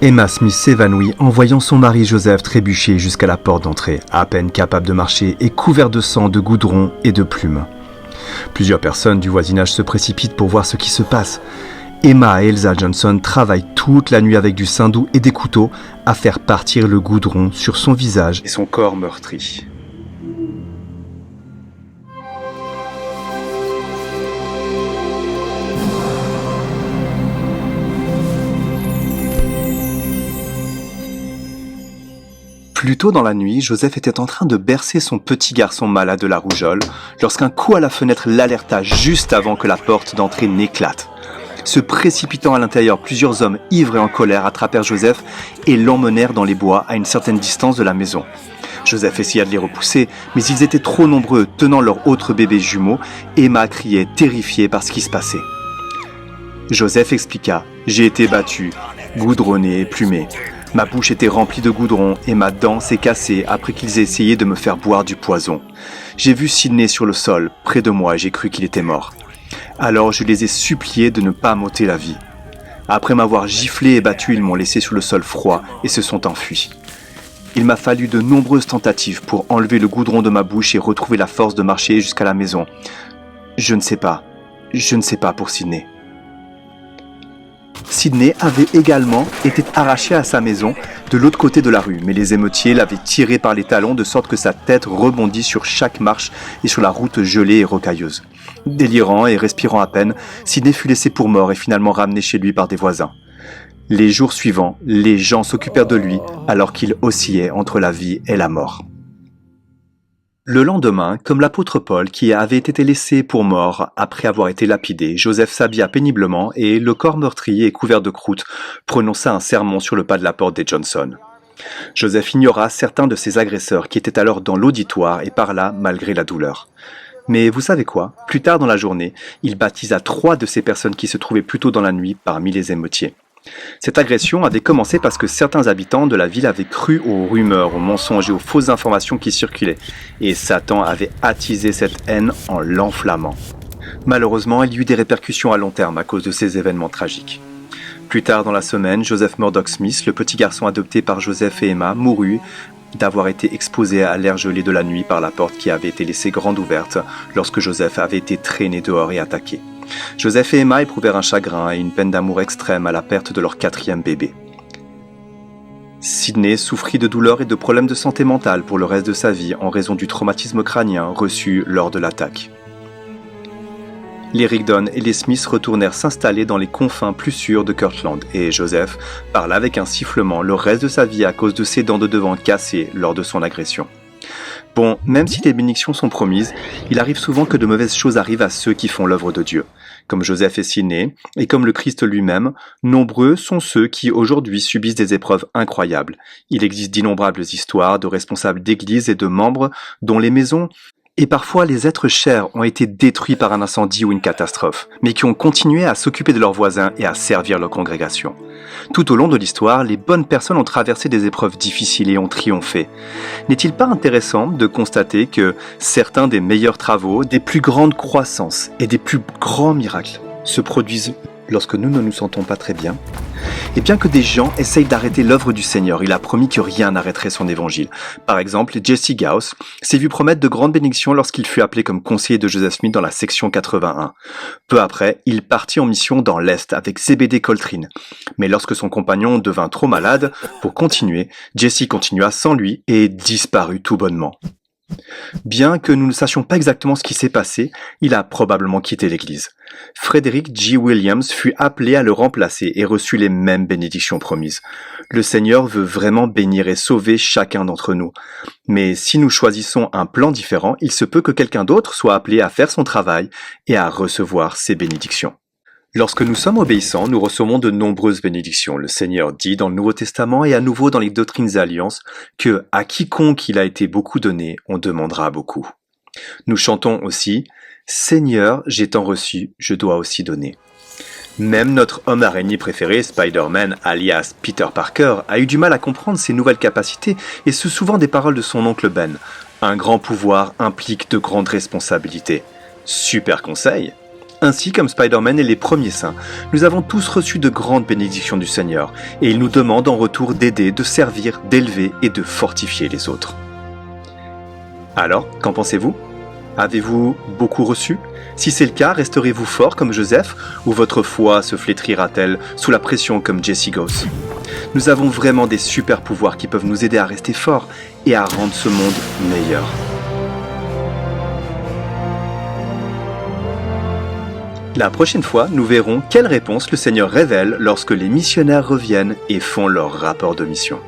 Emma Smith s'évanouit en voyant son mari Joseph trébucher jusqu'à la porte d'entrée, à peine capable de marcher et couvert de sang, de goudron et de plumes. Plusieurs personnes du voisinage se précipitent pour voir ce qui se passe. Emma et Elsa Johnson travaillent toute la nuit avec du saindoux et des couteaux à faire partir le goudron sur son visage et son corps meurtri. Plus tôt dans la nuit, Joseph était en train de bercer son petit garçon malade de la rougeole lorsqu'un coup à la fenêtre l'alerta juste avant que la porte d'entrée n'éclate. Se précipitant à l'intérieur, plusieurs hommes ivres et en colère attrapèrent Joseph et l'emmenèrent dans les bois à une certaine distance de la maison. Joseph essaya de les repousser, mais ils étaient trop nombreux, tenant leur autre bébé jumeau. Emma criait, terrifiée par ce qui se passait. Joseph expliqua « J'ai été battu, goudronné et plumé. Ma bouche était remplie de goudron et ma dent s'est cassée après qu'ils aient essayé de me faire boire du poison. J'ai vu Sidney sur le sol, près de moi, et j'ai cru qu'il était mort. Alors je les ai suppliés de ne pas m'ôter la vie. Après m'avoir giflé et battu, ils m'ont laissé sur le sol froid et se sont enfuis. Il m'a fallu de nombreuses tentatives pour enlever le goudron de ma bouche et retrouver la force de marcher jusqu'à la maison. Je ne sais pas pour Sidney. Sidney avait également été arraché à sa maison de l'autre côté de la rue, mais les émeutiers l'avaient tiré par les talons de sorte que sa tête rebondit sur chaque marche et sur la route gelée et rocailleuse. Délirant et respirant à peine, Sidney fut laissé pour mort et finalement ramené chez lui par des voisins. Les jours suivants, les gens s'occupèrent de lui alors qu'il oscillait entre la vie et la mort. Le lendemain, comme l'apôtre Paul qui avait été laissé pour mort après avoir été lapidé, Joseph s'habilla péniblement et, le corps meurtri et couvert de croûte, prononça un sermon sur le pas de la porte des Johnson. Joseph ignora certains de ses agresseurs qui étaient alors dans l'auditoire et parla malgré la douleur. Mais vous savez quoi? Plus tard dans la journée, il baptisa 3 de ces personnes qui se trouvaient plus tôt dans la nuit parmi les émeutiers. Cette agression avait commencé parce que certains habitants de la ville avaient cru aux rumeurs, aux mensonges et aux fausses informations qui circulaient, et Satan avait attisé cette haine en l'enflammant. Malheureusement, il y eut des répercussions à long terme à cause de ces événements tragiques. Plus tard dans la semaine, Joseph Murdoch Smith, le petit garçon adopté par Joseph et Emma, mourut d'avoir été exposé à l'air gelé de la nuit par la porte qui avait été laissée grande ouverte lorsque Joseph avait été traîné dehors et attaqué. Joseph et Emma éprouvèrent un chagrin et une peine d'amour extrême à la perte de leur 4e bébé. Sidney souffrit de douleurs et de problèmes de santé mentale pour le reste de sa vie en raison du traumatisme crânien reçu lors de l'attaque. Les Rigdon et les Smith retournèrent s'installer dans les confins plus sûrs de Kirtland et Joseph parla avec un sifflement le reste de sa vie à cause de ses dents de devant cassées lors de son agression. Bon, même si les bénédictions sont promises, il arrive souvent que de mauvaises choses arrivent à ceux qui font l'œuvre de Dieu. Comme Joseph et Sidney, et comme le Christ lui-même, nombreux sont ceux qui aujourd'hui subissent des épreuves incroyables. Il existe d'innombrables histoires de responsables d'églises et de membres dont les maisons et parfois les êtres chers ont été détruits par un incendie ou une catastrophe, mais qui ont continué à s'occuper de leurs voisins et à servir leur congrégation. Tout au long de l'histoire, les bonnes personnes ont traversé des épreuves difficiles et ont triomphé. N'est-il pas intéressant de constater que certains des meilleurs travaux, des plus grandes croissances et des plus grands miracles se produisent lorsque nous ne nous sentons pas très bien? Et bien que des gens essayent d'arrêter l'œuvre du Seigneur, il a promis que rien n'arrêterait son évangile. Par exemple, Jesse Gauss s'est vu promettre de grandes bénédictions lorsqu'il fut appelé comme conseiller de Joseph Smith dans la section 81. Peu après, il partit en mission dans l'Est avec Zebedee Coltrane. Mais lorsque son compagnon devint trop malade pour continuer, Jesse continua sans lui et disparut tout bonnement. Bien que nous ne sachions pas exactement ce qui s'est passé, il a probablement quitté l'église. Frederick G. Williams fut appelé à le remplacer et reçut les mêmes bénédictions promises. Le Seigneur veut vraiment bénir et sauver chacun d'entre nous. Mais si nous choisissons un plan différent, il se peut que quelqu'un d'autre soit appelé à faire son travail et à recevoir ses bénédictions. Lorsque nous sommes obéissants, nous recevons de nombreuses bénédictions. Le Seigneur dit dans le Nouveau Testament et à nouveau dans les Doctrines et Alliances que à quiconque il a été beaucoup donné, on demandera beaucoup. Nous chantons aussi « Seigneur, j'ai tant reçu, je dois aussi donner ». Même notre homme araignée préféré, Spider-Man, alias Peter Parker, a eu du mal à comprendre ces nouvelles capacités et se souvient des paroles de son oncle Ben. Un grand pouvoir implique de grandes responsabilités. Super conseil! Ainsi comme Spider-Man et les premiers saints, nous avons tous reçu de grandes bénédictions du Seigneur, et il nous demande en retour d'aider, de servir, d'élever et de fortifier les autres. Alors, qu'en pensez-vous ? Avez-vous beaucoup reçu ? Si c'est le cas, resterez-vous fort comme Joseph, ou votre foi se flétrira-t-elle sous la pression comme Jesse Goss ? Nous avons vraiment des super pouvoirs qui peuvent nous aider à rester forts et à rendre ce monde meilleur. La prochaine fois, nous verrons quelle réponse le Seigneur révèle lorsque les missionnaires reviennent et font leur rapport de mission.